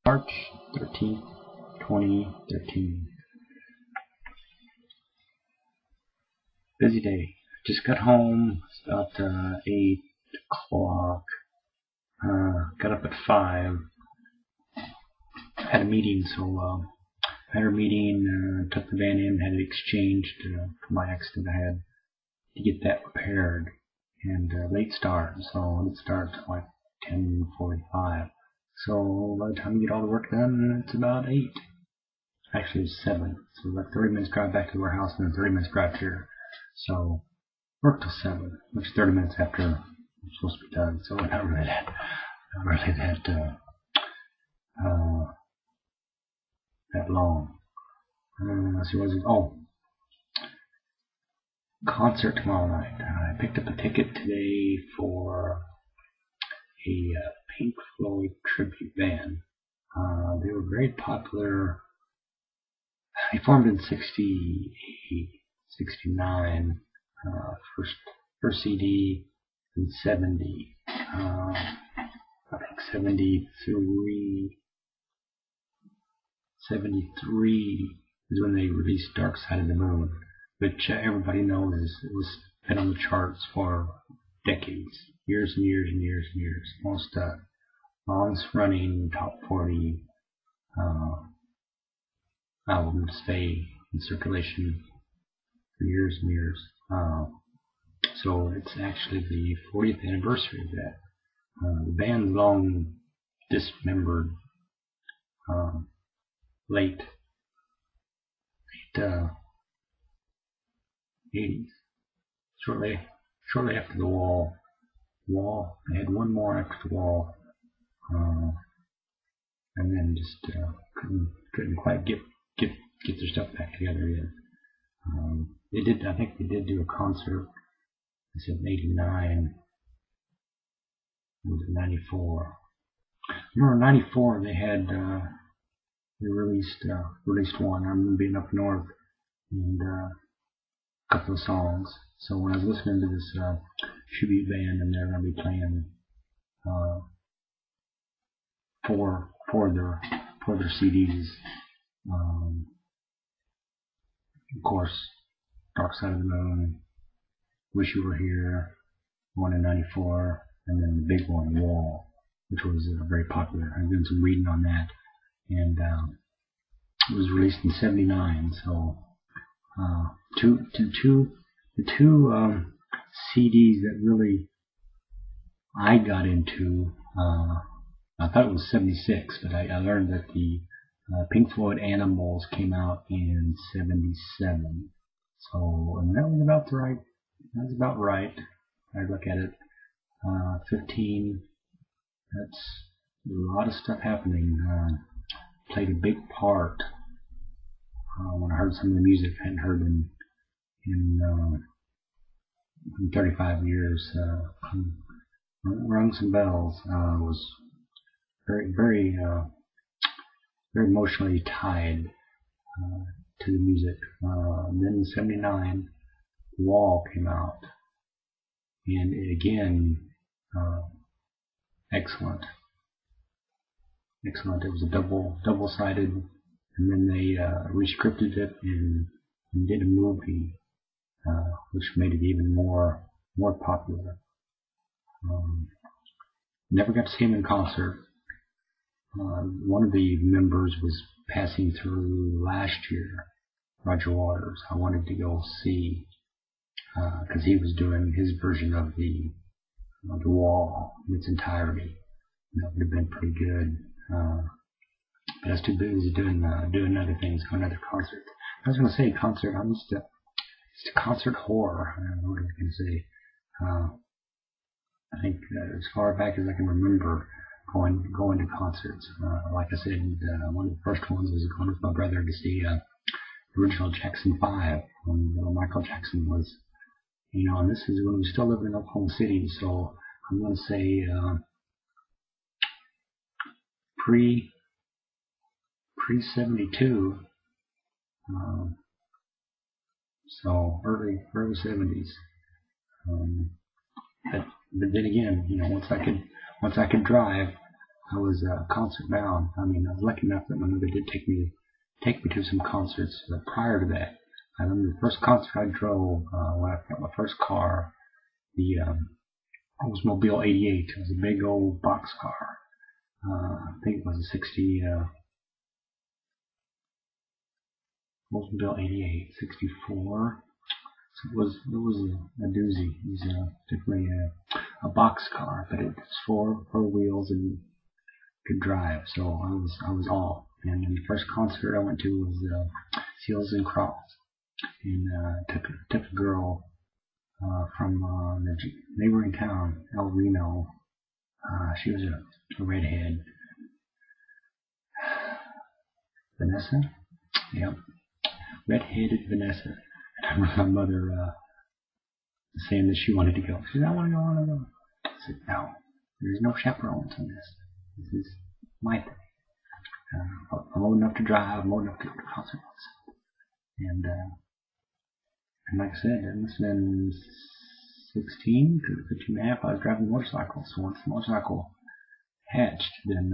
March 13th, 2013. Busy day. Just got home. It's about 8 o'clock. Got up at 5. Had a meeting, so had a meeting, took the van in, had it exchanged for my accident I had to get that repaired. And late start, so it starts at like 10:45. So by the time you get all the work done, it's about 8. Actually, it's 7. So like 30 minutes drive back to the warehouse and then 30 minutes drive here. So work till 7, which is 30 minutes after I'm supposed to be done. So not really that long. So was it? Oh, concert tomorrow night. I picked up a ticket today for a Pink Floyd tribute band. They were very popular. They formed in 68, 69. First CD in 70. I think 73 is when they released Dark Side of the Moon, which everybody knows it was been on the charts for decades, years and years and years and years. Most longest running top 40 album to stay in circulation for years and years. So it's actually the 40th anniversary of that. The band's long dismembered, late 80s, shortly after the Wall. They had one more after the Wall, and then just couldn't quite get their stuff back together yet. They did. I think they did do a concert. I said in '89. It was in '94. Remember in '94 they had they released one. I remember being up north and a couple of songs. So when I was listening to this tribute band, and they're going to be playing for their CDs. Of course, Dark Side of the Moon, Wish You Were Here, one in '94, and then the big one, Wall, which was very popular. I've done some reading on that, and it was released in '79. So the two CDs that really I got into, I thought it was '76, but I learned that the Pink Floyd Animals came out in '77. So, and that was about right. That's about right. I look at it. 15. That's a lot of stuff happening. Played a big part when I heard some of the music I hadn't heard in 35 years. Rung some bells. Was very emotionally tied to the music. Then in '79, Wall came out, and again, excellent. It was a double-sided, and then they rescripted it and did a movie, which made it even more popular. Never got to see him in concert. One of the members was passing through last year, Roger Waters. I wanted to go see, because he was doing his version of the Wall in its entirety. That would have been pretty good. But I was too busy doing other things, going to other concerts. I was going to say concert. I'm just a concert whore. I don't know what I can say. I think as far back as I can remember, going to concerts. Like I said, one of the first ones was going with my brother to see the original Jackson 5 when Michael Jackson was, and this is when we still lived in Oklahoma City. So I'm going to say pre '72. So early '70s. But then again, once I could drive, I was concert bound. I mean, I was lucky enough that my mother did take me to some concerts prior to that. I remember the first concert I drove when I got my first car, the Oldsmobile 88. It was a big old box car. I think it was a 60 Oldsmobile 88, 64. So it was a doozy. It was definitely a box car, but it was four wheels and could drive. So I was all. And the first concert I went to was Seals and Cross, and took a girl from the neighboring town, El Reno. She was a redhead. Vanessa? Yep. Red-headed Vanessa. And I remember my mother saying that she wanted to go. She said, I want to go. I said, no, there's no chaperones on this. This is my thing. I'm old enough to drive. I'm old enough to go to concerts. And like I said, I must have been 16 to 15 and a half. I was driving a motorcycle. So once the motorcycle hatched, then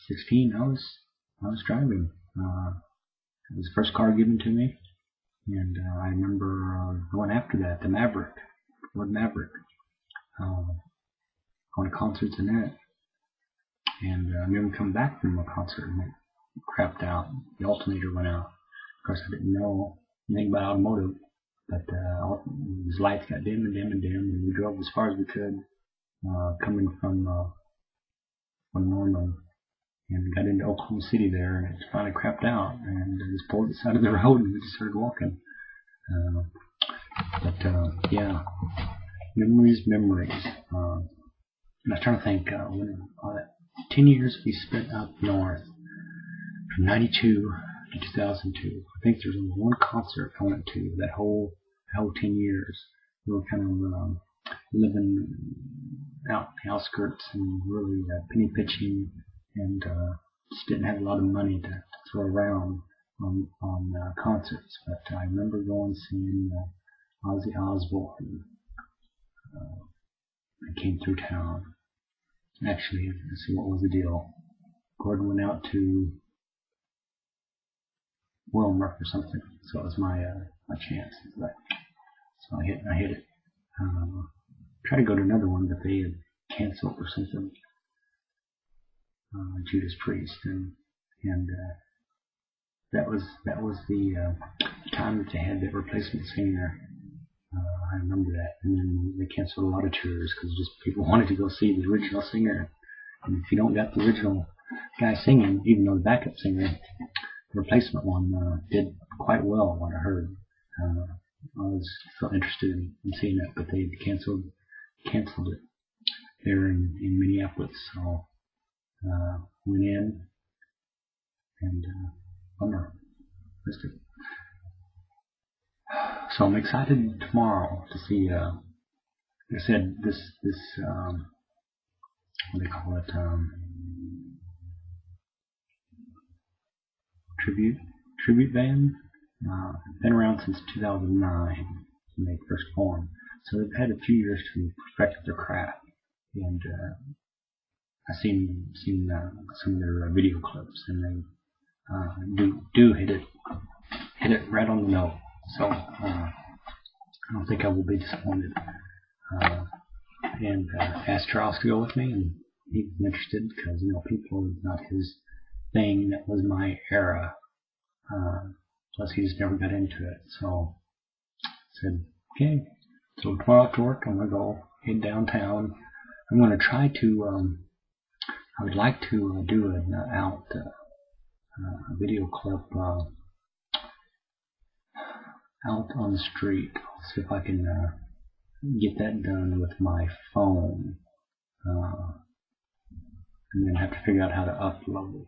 16, I was driving. It was the first car given to me, and I remember going after that, the Maverick, Ford Maverick, going to concerts in that. And I remember coming back from a concert and it crapped out. The alternator went out. Of course, I didn't know anything about automotive, but his lights got dim and dim and dim, and we drove as far as we could, coming from Norman, and got into Oklahoma City there, and it finally crapped out, and just pulled the side of the road, and we just started walking. Yeah, memories. And I was trying to think, 10 years we spent up north, from 92 to 2002. I think there's only one concert I went to that whole 10 years. We were kind of living out in the outskirts and really penny pitching, and just didn't have a lot of money to throw around on concerts. But I remember going seeing Ozzy Osbourne. I came through town. Actually, let's see, what was the deal? Gordon went out to Wilmer or something, so it was my chance. So I hit it. Tried to go to another one, but they had canceled or something. Judas Priest, and that was the time that they had that replacement singer. I remember that, and then they canceled a lot of tours because just people wanted to go see the original singer. And if you don't got the original guy singing, even though the backup singer, the replacement one did quite well. What I heard, I was so interested in seeing it, but they canceled it there in Minneapolis. So went in and bummer, missed it. So I'm excited tomorrow to see. Like I said, this what do they call it? Tribute band. Been around since 2009 when they first formed. So they've had a few years to perfect their craft, and I've seen some of their video clips, and they do hit it right on the note. So I don't think I will be disappointed. And asked Charles to go with me, and he was interested because people is not his thing. That was my era. Plus, he just never got into it. So I said, okay. So tomorrow after work, I'm gonna go head downtown. I'm gonna try to. I would like to do an a video clip out on the street. I'll see if I can get that done with my phone, and then have to figure out how to upload it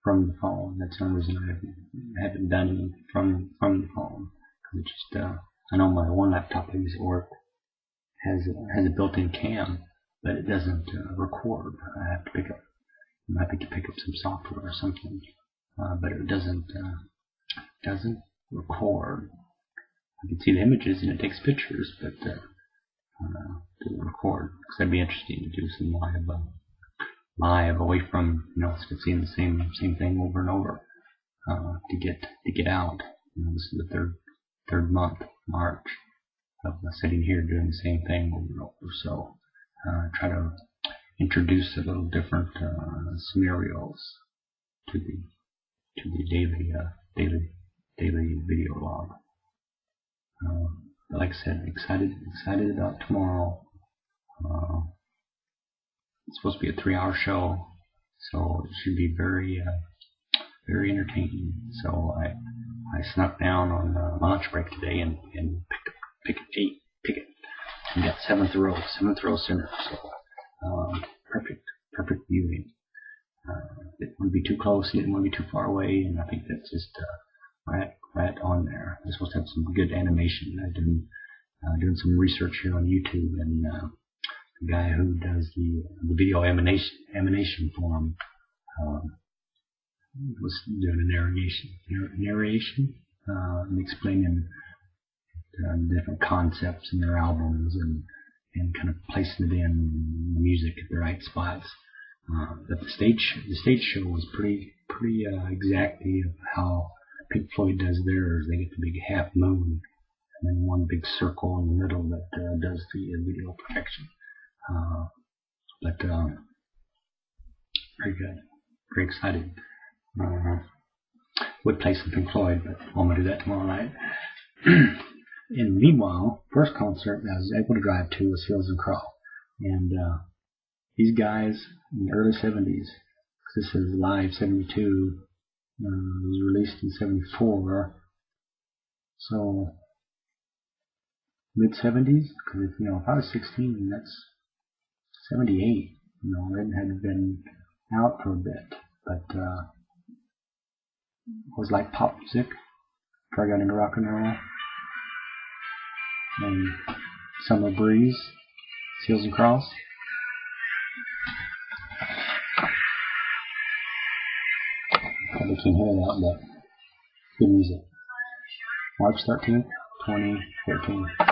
from the phone. That's the only reason I haven't done it from the phone. Cause it just I know my one laptop I use at work has a built-in cam, but it doesn't record. I have to pick up some software or something, but it doesn't record. I can see the images and it takes pictures, but doesn't record. Because that'd be interesting to do some live away from, seeing the same thing over and over, to get out. This is the third month, March, of sitting here doing the same thing over and over. So try to introduce a little different scenarios to the daily video log. But like I said, excited about tomorrow. It's supposed to be a 3-hour show, so it should be very entertaining. So I snuck down on lunch break today and picked a ticket and got seventh row center. So perfect viewing. Didn't want to be too close, didn't want to be too far away, and I think that's just right on there. It's supposed to have some good animation. I've been doing some research here on YouTube, and the guy who does the video animation for him was doing a narration and explaining different concepts in their albums and kind of placing it in music at the right spots. But the stage show was pretty exactly of how Pink Floyd does theirs. They get the big half moon and then one big circle in the middle that does the video perfection. But very good, very excited. Would play some Pink Floyd, but I'm gonna do that tomorrow night. And meanwhile, first concert I was able to drive to was Hills and Crawl, and these guys in the early 70s. This is live 72. It was released in 74. So mid 70s. Because if I was 16, that's 78. It hadn't been out for a bit, but it was like pop music. Before I got into rock and roll. And Summer Breeze, Seals and Cross. Probably can't hear that, but good music. March 13th, 2014.